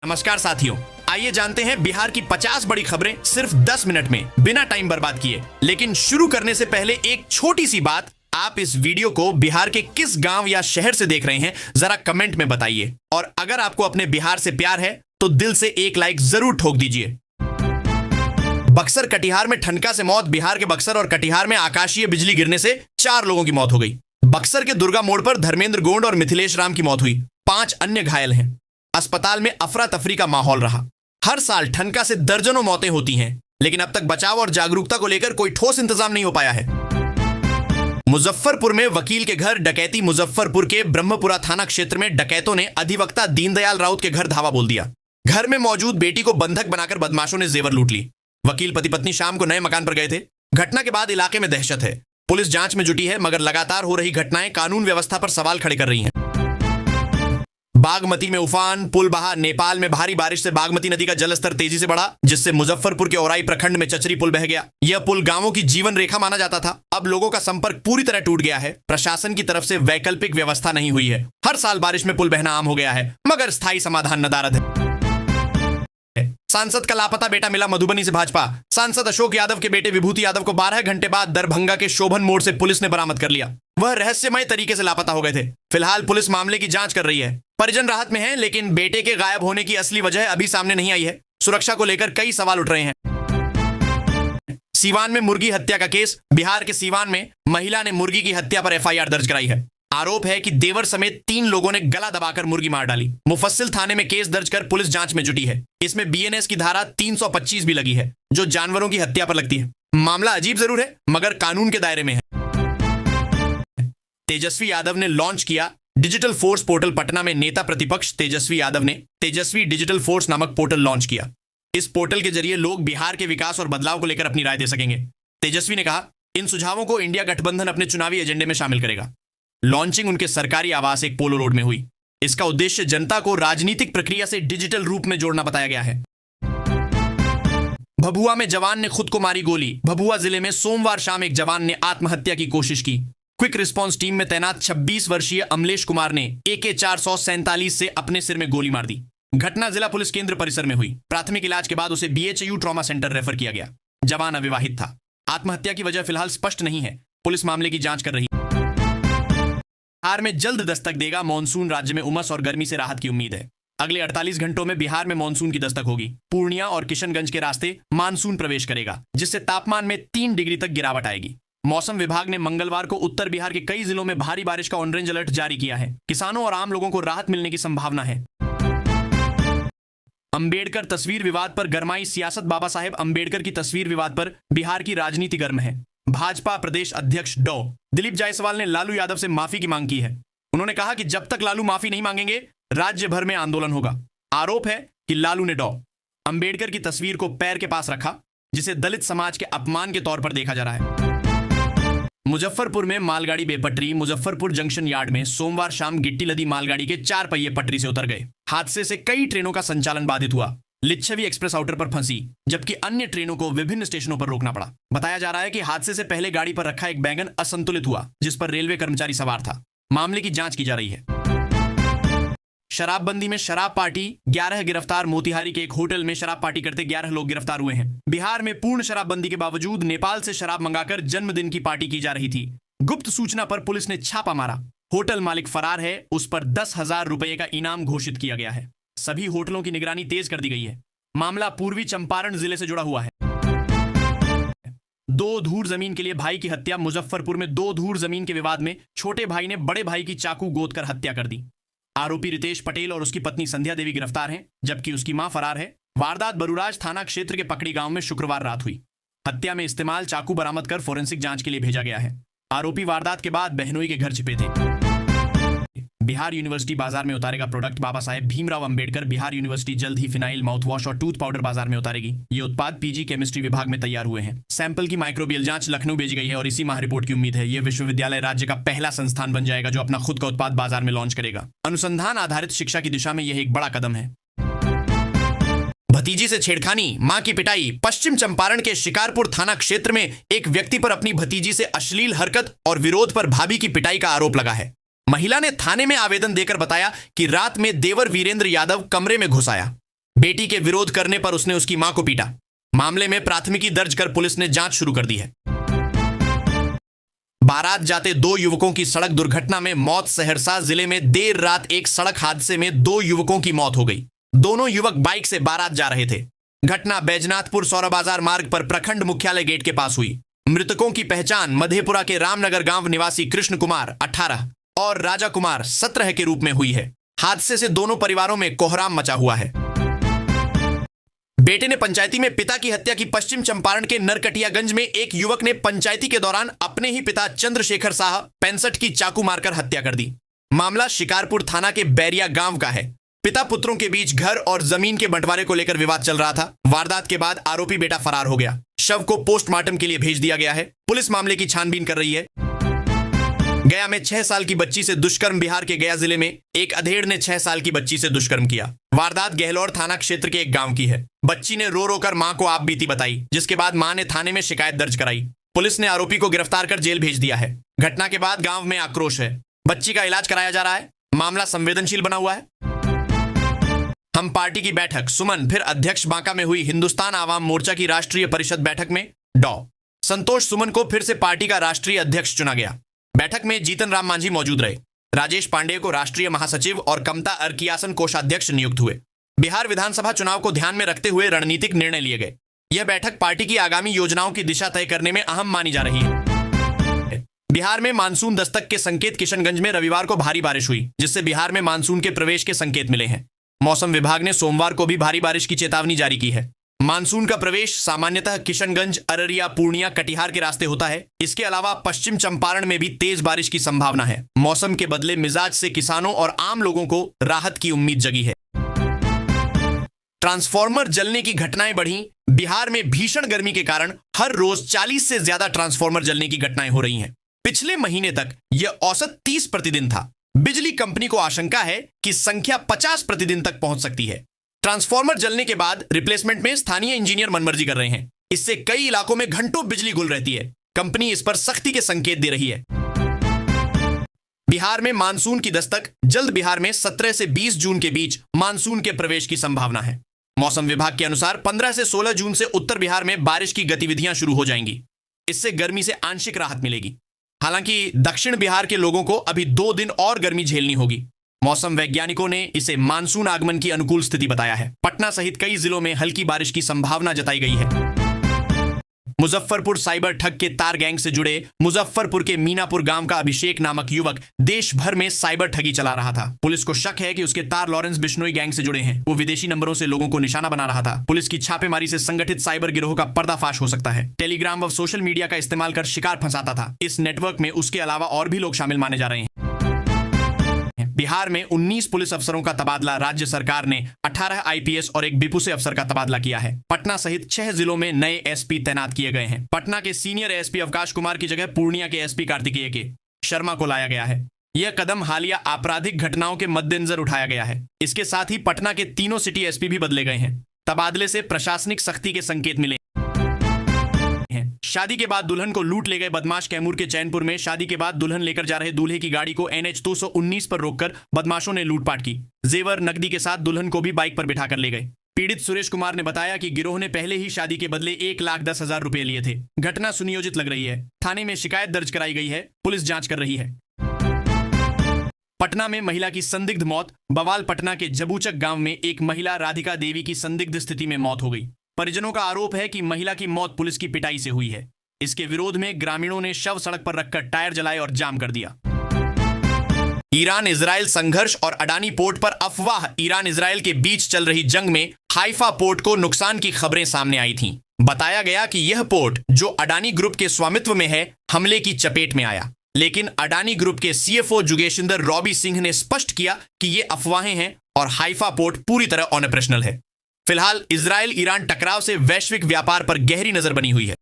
नमस्कार साथियों, आइए जानते हैं बिहार की 50 बड़ी खबरें सिर्फ 10 मिनट में बिना टाइम बर्बाद किए। लेकिन शुरू करने से पहले एक छोटी सी बात, आप इस वीडियो को बिहार के किस गांव या शहर से देख रहे हैं जरा कमेंट में बताइए। और अगर आपको अपने बिहार से प्यार है तो दिल से एक लाइक जरूर ठोक दीजिए। बक्सर कटिहार में ठनका से मौत। बिहार के बक्सर और कटिहार में आकाशीय बिजली गिरने से 4 लोगों की मौत हो गई। बक्सर के दुर्गा मोड़ पर धर्मेंद्र गोंड और मिथिलेश राम की मौत हुई, 5 अन्य घायल हैं। अस्पताल में अफरा तफरी का माहौल रहा। हर साल ठनका से दर्जनों मौतें होती हैं, लेकिन अब तक बचाव और जागरूकता को लेकर कोई ठोस इंतजाम नहीं हो पाया है। मुजफ्फरपुर में वकील के घर डकैती। मुजफ्फरपुर के ब्रह्मपुरा थाना क्षेत्र में डकैतों ने अधिवक्ता दीनदयाल राउत के घर धावा बोल दिया। घर में मौजूद बेटी को बंधक बनाकर बदमाशों ने जेवर लूट ली। वकील पति पत्नी शाम को नए मकान पर गए थे। घटना के बाद इलाके में दहशत है। पुलिस जांच में जुटी है, मगर लगातार हो रही घटनाएं कानून व्यवस्था पर सवाल खड़े कर रही हैं। बागमती में उफान। पुल बहा। नेपाल में भारी बारिश से बागमती नदी का जलस्तर तेजी से बढ़ा, जिससे मुजफ्फरपुर के औराई प्रखंड में चचरी पुल बह गया। यह पुल गांवों की जीवन रेखा माना जाता था। अब लोगों का संपर्क पूरी तरह टूट गया है। प्रशासन की तरफ से वैकल्पिक व्यवस्था नहीं हुई है। हर साल बारिश में पुल बहना आम हो गया है, मगर स्थायी समाधान नदारद है। सांसद का लापता बेटा मिला। मधुबनी से भाजपा सांसद अशोक यादव के बेटे विभूति यादव को 12 घंटे बाद दरभंगा के शोभन मोड़ से पुलिस ने बरामद कर लिया। वह रहस्यमय तरीके से लापता हो गए थे। फिलहाल पुलिस मामले की जांच कर रही है। परिजन राहत में हैं, लेकिन बेटे के गायब होने की असली वजह अभी सामने नहीं आई है। सुरक्षा को लेकर कई सवाल उठ रहे हैं। सीवान में मुर्गी हत्या का केस। बिहार के सीवान में महिला ने मुर्गी की हत्या पर एफआईआर दर्ज कराई है। आरोप है कि देवर समेत 3 लोगों ने गला दबाकर मुर्गी मार डाली। मुफस्सिल थाने में केस दर्ज कर पुलिस जांच में जुटी है। इसमें बीएनएस की धारा 325 भी लगी है, जो जानवरों की हत्या पर लगती है। मामला अजीब जरूर है, मगर कानून के दायरे में है। तेजस्वी यादव ने लॉन्च किया डिजिटल फोर्स पोर्टल। पटना में नेता प्रतिपक्ष तेजस्वी यादव ने तेजस्वी डिजिटल फोर्स नामक पोर्टल लॉन्च किया। इस पोर्टल के जरिए लोग बिहार के विकास और बदलाव को लेकर अपनी राय दे सकेंगे। तेजस्वी ने कहा, इन सुझावों को इंडिया गठबंधन अपने चुनावी एजेंडे में शामिल करेगा। लॉन्चिंग उनके सरकारी आवास एक पोलो रोड में हुई। इसका उद्देश्य जनता को राजनीतिक प्रक्रिया से डिजिटल रूप में जोड़ना बताया गया है। भभुआ में जवान ने खुद को मारी गोली। भभुआ जिले में सोमवार शाम एक जवान ने आत्महत्या की कोशिश की। क्विक रिस्पांस टीम में तैनात 26 वर्षीय अमलेश कुमार ने AK-447 से अपने सिर में गोली मार दी। घटना जिला पुलिस केंद्र परिसर में हुई। प्राथमिक इलाज के बाद उसे BHU ट्रॉमा सेंटर रेफर किया गया। जवान अविवाहित था। आत्महत्या की वजह फिलहाल स्पष्ट नहीं है। पुलिस मामले की जांच कर रही है। बिहार में जल्द दस्तक देगा मॉनसून। राज्य में उमस और गर्मी से राहत की उम्मीद है। अगले 48 घंटों में बिहार में मॉनसून की दस्तक होगी। पूर्णिया और किशनगंज के रास्ते मानसून प्रवेश करेगा, जिससे तापमान में 3 डिग्री तक गिरावट आएगी। मौसम विभाग ने मंगलवार को उत्तर बिहार के कई जिलों में भारी बारिश का ऑरेंज अलर्ट जारी किया है। किसानों और आम लोगों को राहत मिलने की संभावना है। अंबेडकर तस्वीर विवाद पर गरमाई सियासत। बाबा साहेब अंबेडकर की तस्वीर विवाद पर बिहार की राजनीति गर्म है। भाजपा प्रदेश अध्यक्ष डॉ दिलीप जायसवाल ने लालू यादव से माफी की मांग की है। उन्होंने कहा कि जब तक लालू माफी नहीं मांगेंगे, राज्य भर में आंदोलन होगा। आरोप है कि लालू ने डॉ अंबेडकर की तस्वीर को पैर के पास रखा, जिसे दलित समाज के अपमान के तौर पर देखा जा रहा है। मुजफ्फरपुर में मालगाड़ी बेपटरी। मुजफ्फरपुर जंक्शन यार्ड में सोमवार शाम गिट्टी लदी मालगाड़ी के 4 पहिए पटरी से उतर गए। हादसे से कई ट्रेनों का संचालन बाधित हुआ। लिच्छवी एक्सप्रेस आउटर पर फंसी, जबकि अन्य ट्रेनों को विभिन्न स्टेशनों पर रोकना पड़ा। बताया जा रहा है कि हादसे से पहले गाड़ी पर रखा एक बैगन असंतुलित हुआ, जिस पर रेलवे कर्मचारी सवार था। मामले की जांच की जा रही है। शराबबंदी में शराब पार्टी। 11 गिरफ्तार। मोतिहारी के एक होटल में शराब पार्टी करते 11 लोग गिरफ्तार हुए हैं। बिहार में पूर्ण शराबबंदी के बावजूद नेपाल से शराब मंगाकर जन्मदिन की पार्टी की जा रही थी। गुप्त सूचना पर पुलिस ने छापा मारा। होटल मालिक फरार है। उस पर 10,000 रुपए का इनाम घोषित किया गया है। सभी होटलों की निगरानी तेज कर दी गई है। मामला पूर्वी चंपारण जिले से जुड़ा हुआ है। 2 धूर जमीन के लिए भाई की हत्या। मुजफ्फरपुर में 2 धूर जमीन के विवाद में छोटे भाई ने बड़े भाई की चाकू गोदकर हत्या कर दी। आरोपी रितेश पटेल और उसकी पत्नी संध्या देवी गिरफ्तार हैं, जबकि उसकी मां फरार है। वारदात बरूराज थाना क्षेत्र के पकड़ी गांव में शुक्रवार रात हुई। हत्या में इस्तेमाल चाकू बरामद कर फोरेंसिक जांच के लिए भेजा गया है। आरोपी वारदात के बाद बहनोई के घर छिपे थे। बिहार यूनिवर्सिटी बाजार में उतारेगा प्रोडक्ट। बाबा साहेब भीमराव अंबेडकर। बिहार यूनिवर्सिटी जल्द ही फिनाइल, माउथ वॉश और टूथ पाउडर बाजार में उतारेगी। ये उत्पाद पीजी केमिस्ट्री विभाग में तैयार हुए हैं। सैंपल की माइक्रोबियल जांच लखनऊ भेजी गई है और इसी माह रिपोर्ट की उम्मीद है। यह विश्वविद्यालय राज्य का पहला संस्थान बन जाएगा जो अपना खुद का उत्पाद बाजार में लॉन्च करेगा। अनुसंधान आधारित शिक्षा की दिशा में यह एक बड़ा कदम है। भतीजी से छेड़खानी, मां की पिटाई। पश्चिम चंपारण के शिकारपुर थाना क्षेत्र में एक व्यक्ति पर अपनी भतीजी से अश्लील हरकत और विरोध पर भाभी की पिटाई का आरोप लगा है। महिला ने थाने में आवेदन देकर बताया कि रात में देवर वीरेंद्र यादव कमरे में घुस आया। बेटी के विरोध करने पर उसने उसकी मां को पीटा। मामले में प्राथमिकी दर्ज कर पुलिस ने जांच शुरू कर दी है। बारात जाते 2 युवकों की सड़क दुर्घटना में मौत। सहरसा जिले में देर रात एक सड़क हादसे में 2 युवकों की मौत हो गई। दोनों युवक बाइक से बारात जा रहे थे। घटना बैजनाथपुर सौरा बाजार मार्ग पर प्रखंड मुख्यालय गेट के पास हुई। मृतकों की पहचान मधेपुरा के रामनगर गांव निवासी कृष्ण कुमार 18 और राजा कुमार 17 के रूप में हुई है। हादसे से दोनों परिवारों में कोहराम मचा हुआ है। बेटे ने पंचायती में पिता की हत्या की। पश्चिम चंपारण के नरकटियागंज में एक युवक ने पंचायती के दौरान अपने ही पिता चंद्रशेखर साह 65 की चाकू मारकर हत्या कर दी। मामला शिकारपुर थाना के बैरिया गांव का है। पिता पुत्रों के बीच घर और जमीन के बंटवारे को लेकर विवाद चल रहा था। वारदात के बाद आरोपी बेटा फरार हो गया। शव को पोस्टमार्टम के लिए भेज दिया गया है। पुलिस मामले की छानबीन कर रही है। गया में 6 साल की बच्ची से दुष्कर्म। बिहार के गया जिले में एक अधेड़ ने 6 साल की बच्ची से दुष्कर्म किया। वारदात गहलोर थाना क्षेत्र के एक गांव की है। बच्ची ने रो रो कर मां को आप बीती बताई, जिसके बाद मां ने थाने में शिकायत दर्ज कराई। पुलिस ने आरोपी को गिरफ्तार कर जेल भेज दिया है। घटना के बाद गांव में आक्रोश है। बच्ची का इलाज कराया जा रहा है। मामला संवेदनशील बना हुआ है। हम पार्टी की बैठक। सुमन फिर अध्यक्ष बांका में हुई। हिंदुस्तान आवाम मोर्चा की राष्ट्रीय परिषद बैठक में डॉ संतोष सुमन को फिर से पार्टी का राष्ट्रीय अध्यक्ष चुना गया। बैठक में जीतन राम मांझी मौजूद रहे। राजेश पांडेय को राष्ट्रीय महासचिव और कमता अर्कियासन कोषाध्यक्ष नियुक्त हुए। बिहार विधानसभा चुनाव को ध्यान में रखते हुए रणनीतिक निर्णय लिए गए। यह बैठक पार्टी की आगामी योजनाओं की दिशा तय करने में अहम मानी जा रही है। बिहार में मानसून दस्तक के संकेत। किशनगंज में रविवार को भारी बारिश हुई, जिससे बिहार में मानसून के प्रवेश के संकेत मिले हैं। मौसम विभाग ने सोमवार को भी भारी बारिश की चेतावनी जारी की है। मानसून का प्रवेश सामान्यतः किशनगंज, अररिया, पूर्णिया, कटिहार के रास्ते होता है। इसके अलावा पश्चिम चंपारण में भी तेज बारिश की संभावना है। मौसम के बदले मिजाज से किसानों और आम लोगों को राहत की उम्मीद जगी है। ट्रांसफार्मर जलने की घटनाएं बढ़ी। बिहार में भीषण गर्मी के कारण हर रोज 40 से ज्यादा ट्रांसफार्मर जलने की घटनाएं हो रही हैं। पिछले महीने तक यह औसत 30 प्रतिदिन था। बिजली कंपनी को आशंका है कि संख्या 50 प्रतिदिन तक पहुंच सकती है। ट्रांसफार्मर जलने के बाद रिप्लेसमेंट में स्थानीय इंजीनियर मनमर्जी कर रहे हैं। इससे कई इलाकों में घंटों बिजली गुल रहती है। कंपनी इस पर सख्ती के संकेत दे रही है। बिहार में मानसून की दस्तक। जल्द बिहार में 17 से 20 जून के बीच मानसून के प्रवेश की संभावना है। मौसम विभाग के अनुसार 15 से 16 जून से उत्तर बिहार में बारिश की गतिविधियां शुरू हो जाएंगी। इससे गर्मी से आंशिक राहत मिलेगी। हालांकि दक्षिण बिहार के लोगों को अभी 2 दिन और गर्मी झेलनी होगी। मौसम वैज्ञानिकों ने इसे मानसून आगमन की अनुकूल स्थिति बताया है। पटना सहित कई जिलों में हल्की बारिश की संभावना जताई गई है। मुजफ्फरपुर साइबर ठग के तार गैंग से जुड़े मुजफ्फरपुर के मीनापुर गांव का अभिषेक नामक युवक देश भर में साइबर ठगी चला रहा था। पुलिस को शक है कि उसके तार लॉरेंस बिश्नोई गैंग से जुड़े हैं। वो विदेशी नंबरों से लोगों को निशाना बना रहा था। पुलिस की छापेमारी से संगठित साइबर गिरोह का पर्दाफाश हो सकता है। टेलीग्राम व सोशल मीडिया का इस्तेमाल कर शिकार फंसाता था। इस नेटवर्क में उसके अलावा और भी लोग शामिल माने जा रहे हैं। बिहार में 19 पुलिस अफसरों का तबादला। राज्य सरकार ने 18 आईपीएस और एक बिपुसे अफसर का तबादला किया है। पटना सहित 6 जिलों में नए एसपी तैनात किए गए हैं। पटना के सीनियर एसपी अवकाश कुमार की जगह पूर्णिया के एसपी कार्तिकेय के शर्मा को लाया गया है। यह कदम हालिया आपराधिक घटनाओं के मद्देनजर उठाया गया है। इसके साथ ही पटना के तीनों सिटी एसपी भी बदले गए हैं। तबादले से प्रशासनिक सख्ती के संकेत मिले। शादी के बाद दुल्हन को लूट ले गए बदमाश। कैमूर के चैनपुर में शादी के बाद दुल्हन लेकर जा रहे दूल्हे की गाड़ी को NH 219 पर रोककर बदमाशों ने लूटपाट की। जेवर नकदी के साथ दुल्हन को भी बाइक पर बिठाकर ले गए। पीड़ित सुरेश कुमार ने बताया कि गिरोह ने पहले ही शादी के बदले 1,10,000 रुपए लिए थे। घटना सुनियोजित लग रही है। थाने में शिकायत दर्ज कराई गई है। पुलिस जांच कर रही है। पटना में महिला की संदिग्ध मौत। बवाल पटना के जबूचक गांव में एक महिला राधिका देवी की संदिग्ध स्थिति में मौत हो गई। परिजनों का आरोप है कि महिला की मौत पुलिस की पिटाई से हुई है। इसके विरोध में ग्रामीणों ने शव सड़क पर रखकर टायर जलाए और जाम कर दिया। ईरान इजराइल संघर्ष और अडानी पोर्ट पर अफवाह। ईरान इजराइल के बीच चल रही जंग में हाइफा पोर्ट को नुकसान की खबरें सामने आई थीं। बताया गया कि यह पोर्ट जो अडानी ग्रुप के स्वामित्व में है, हमले की चपेट में आया। लेकिन अडानी ग्रुप के CFO जुगेशिंदर रॉबी सिंह ने स्पष्ट किया कि ये अफवाहें हैं और हाइफा पोर्ट पूरी तरह ऑपरेशनल है। फिलहाल इजराइल ईरान टकराव से वैश्विक व्यापार पर गहरी नजर बनी हुई है।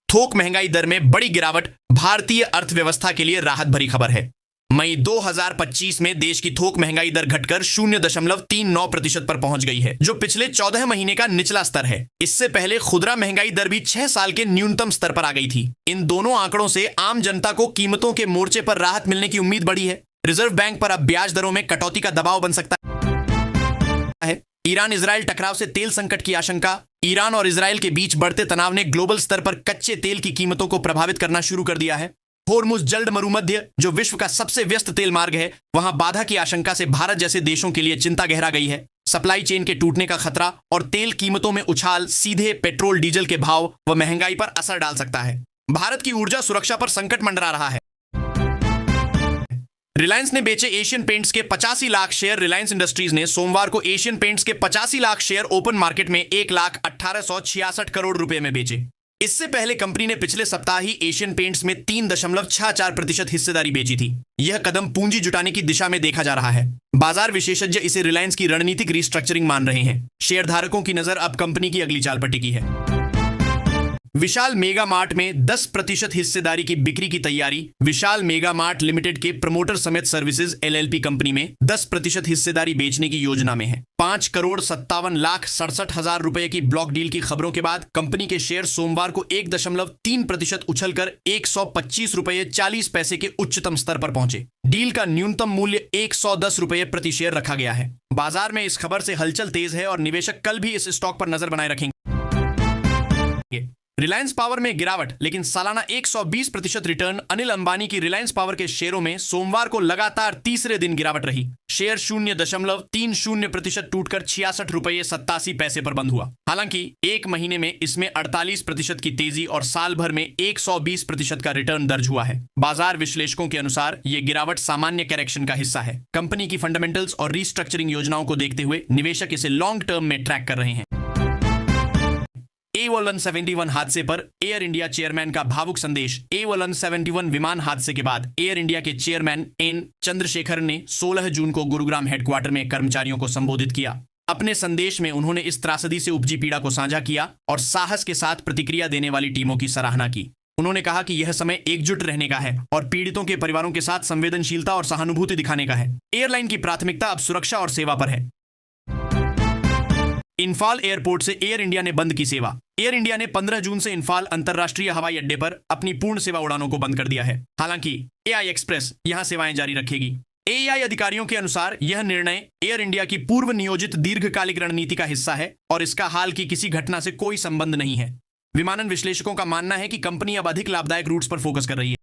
थोक महंगाई दर में बड़ी गिरावट भारतीय अर्थव्यवस्था के लिए राहत भरी खबर है। मई 2025 में देश की थोक महंगाई दर घटकर 0.39% पर पहुंच गई है, जो पिछले 14 महीने का निचला स्तर है। इससे पहले खुदरा महंगाई दर भी 6 साल के न्यूनतम स्तर पर आ गई थी। इन दोनों आंकड़ों से आम जनता को कीमतों के मोर्चे पर राहत मिलने की उम्मीद बढ़ी है। रिजर्व बैंक पर अब ब्याज दरों में कटौती का दबाव बन सकता है। ईरान इजराइल टकराव से तेल संकट की आशंका। ईरान और इजराइल के बीच बढ़ते तनाव ने ग्लोबल स्तर पर कच्चे तेल की कीमतों को प्रभावित करना शुरू कर दिया है। होर्मुज जल्द मरुमध्य, जो विश्व का सबसे व्यस्त तेल मार्ग है, वहां बाधा की आशंका से भारत जैसे देशों के लिए चिंता गहरा गई है। सप्लाई चेन के टूटने का खतरा और तेल कीमतों में उछाल सीधे पेट्रोल डीजल के भाव व महंगाई पर असर डाल सकता है। भारत की ऊर्जा सुरक्षा पर संकट मंडरा रहा है। रिलायंस ने बेचे एशियन पेंट्स के 85 लाख शेयर। रिलायंस इंडस्ट्रीज ने सोमवार को एशियन पेंट्स के 85 लाख शेयर ओपन मार्केट में 1,1866 करोड़ रुपए में बेचे। इससे पहले कंपनी ने पिछले सप्ताह ही एशियन पेंट्स में 3.64% हिस्सेदारी बेची थी। यह कदम पूंजी जुटाने की दिशा में देखा जा रहा है। बाजार विशेषज्ञ इसे रिलायंस की रणनीतिक रिस्ट्रक्चरिंग मान रहे हैं। शेयरधारकों की नजर अब कंपनी की अगली चाल पर टिकी है। विशाल मेगा मार्ट में 10% हिस्सेदारी की बिक्री की तैयारी। विशाल मेगा मार्ट लिमिटेड के प्रमोटर समेत सर्विसेज एलएलपी कंपनी में 10% हिस्सेदारी बेचने की योजना में है। 5,57,67,000 रुपए की ब्लॉक डील की खबरों के बाद कंपनी के शेयर सोमवार को 1.3% उछलकर 125 रुपये 40 पैसे के उच्चतम स्तर पर पहुंचे। डील का न्यूनतम मूल्य 110 रुपये प्रति शेयर रखा गया है। बाजार में इस खबर से हलचल तेज है और निवेशक कल भी इस स्टॉक पर नजर बनाए रखेंगे। रिलायंस पावर में गिरावट, लेकिन सालाना 120% रिटर्न। अनिल अंबानी की रिलायंस पावर के शेयरों में सोमवार को लगातार तीसरे दिन गिरावट रही। शेयर 0.30% टूटकर 66 रुपये 87 पैसे पर बंद हुआ। हालांकि एक महीने में इसमें 48% की तेजी और साल भर में 120% का रिटर्न दर्ज हुआ है। बाजार विश्लेषकों के अनुसार ये गिरावट सामान्य करेक्शन का हिस्सा है। कंपनी की फंडामेंटल्स और रीस्ट्रक्चरिंग योजनाओं को देखते हुए निवेशक इसे लॉन्ग टर्म में ट्रैक कर रहे हैं। A171 हादसे पर एयर इंडिया चेयरमैन का भावुक संदेश। A171 विमान हादसे के बाद एयर इंडिया के चेयरमैन एन चंद्रशेखर ने 16 जून को गुरुग्राम हेडक्वार्टर में कर्मचारियों को संबोधित किया। अपने संदेश में उन्होंने इस त्रासदी से उपजी पीड़ा को साझा किया और साहस के साथ प्रतिक्रिया देने वाली टीमों की सराहना की। उन्होंने कहा कि यह समय एकजुट रहने का है और पीड़ितों के परिवारों के साथ संवेदनशीलता और सहानुभूति दिखाने का है। एयरलाइन की प्राथमिकता अब सुरक्षा और सेवा पर है। इंफाल एयरपोर्ट से एयर इंडिया ने बंद की सेवा। एयर इंडिया ने 15 जून से इंफाल अंतर्राष्ट्रीय हवाई अड्डे पर अपनी पूर्ण सेवा उड़ानों को बंद कर दिया है। हालांकि एआई एक्सप्रेस यहां सेवाएं जारी रखेगी। एआई अधिकारियों के अनुसार यह निर्णय एयर इंडिया की पूर्व नियोजित दीर्घकालिक रणनीति का हिस्सा है और इसका हाल की किसी घटना से कोई संबंध नहीं है। विमानन विश्लेषकों का मानना है कि कंपनी अब अधिक लाभदायक रूट्स पर फोकस कर रही है।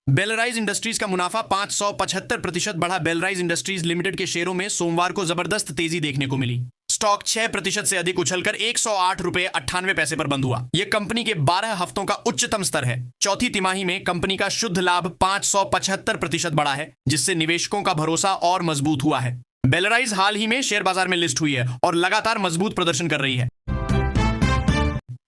बेलराइज इंडस्ट्रीज का मुनाफा 575% बढ़ा। बेलराइज इंडस्ट्रीज लिमिटेड के शेयरों में सोमवार को जबरदस्त तेजी देखने को मिली। स्टॉक 6% से अधिक उछलकर 108 रुपये 98 पैसे पर बंद हुआ। यह कंपनी के 12 हफ्तों का उच्चतम स्तर है। चौथी तिमाही में कंपनी का शुद्ध लाभ 575% बढ़ा है, जिससे निवेशकों का भरोसा और मजबूत हुआ है। बेलराइज हाल ही में शेयर बाजार में लिस्ट हुई है और लगातार मजबूत प्रदर्शन कर रही है।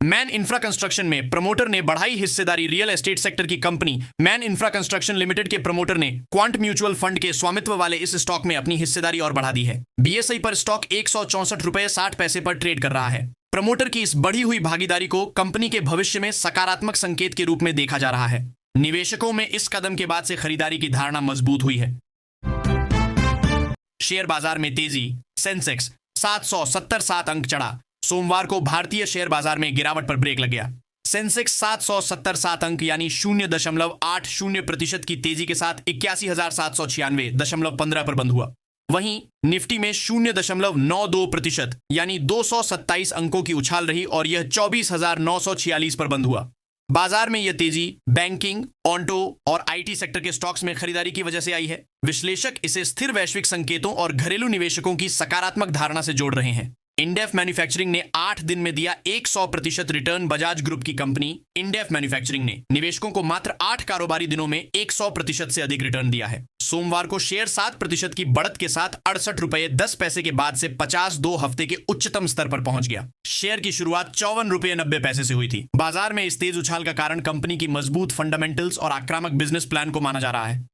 मैन इंफ्रा कंस्ट्रक्शन में प्रमोटर ने बढ़ाई हिस्सेदारी। रियल एस्टेट सेक्टर की company man infra construction limited के प्रमोटर ने क्वांट म्यूचुअल फंड के स्वामित्व वाले इस स्टॉक में अपनी हिस्सेदारी और बढ़ा दी है। बीएसई पर स्टॉक 164 रुपये 60 पैसे पर ट्रेड कर रहा है। प्रमोटर की इस बढ़ी हुई भागीदारी को कंपनी के भविष्य में सकारात्मक संकेत के रूप में देखा जा रहा है। निवेशकों में इस कदम के बाद से खरीदारी की धारणा मजबूत हुई है। शेयर बाजार में तेजी। सेंसेक्स 777 अंक चढ़ा। सोमवार को भारतीय शेयर बाजार में गिरावट पर ब्रेक लग गया। सेंसेक्स 777 अंक यानी 0.80% की तेजी के साथ 81,796.15 पर बंद हुआ। वहीं निफ्टी में 0.92% यानी 227 अंकों की उछाल रही और यह 24,946 पर बंद हुआ। बाजार में यह तेजी बैंकिंग, ऑन्टो और आईटी सेक्टर के स्टॉक्स में खरीदारी की वजह से आई है। विश्लेषक इसे स्थिर वैश्विक संकेतों और घरेलू निवेशकों की सकारात्मक धारणा से जोड़ रहे हैं। इंडेफ मैन्युफैक्चरिंग ने 8 दिन में दिया 100% रिटर्न। बजाज ग्रुप की कंपनी इंडेफ मैन्युफैक्चरिंग ने निवेशकों को मात्र 8 कारोबारी दिनों में 100% से अधिक रिटर्न दिया है। सोमवार को शेयर 7% की बढ़त के साथ 68 रुपये 10 पैसे के बाद से 52 हफ्ते के उच्चतम स्तर पर पहुंच गया। शेयर की शुरुआत 54 रुपये 90 पैसे से हुई थी। बाजार में इस तेज उछाल का कारण कंपनी की मजबूत फंडामेंटल्स और आक्रामक बिजनेस प्लान को माना जा रहा है।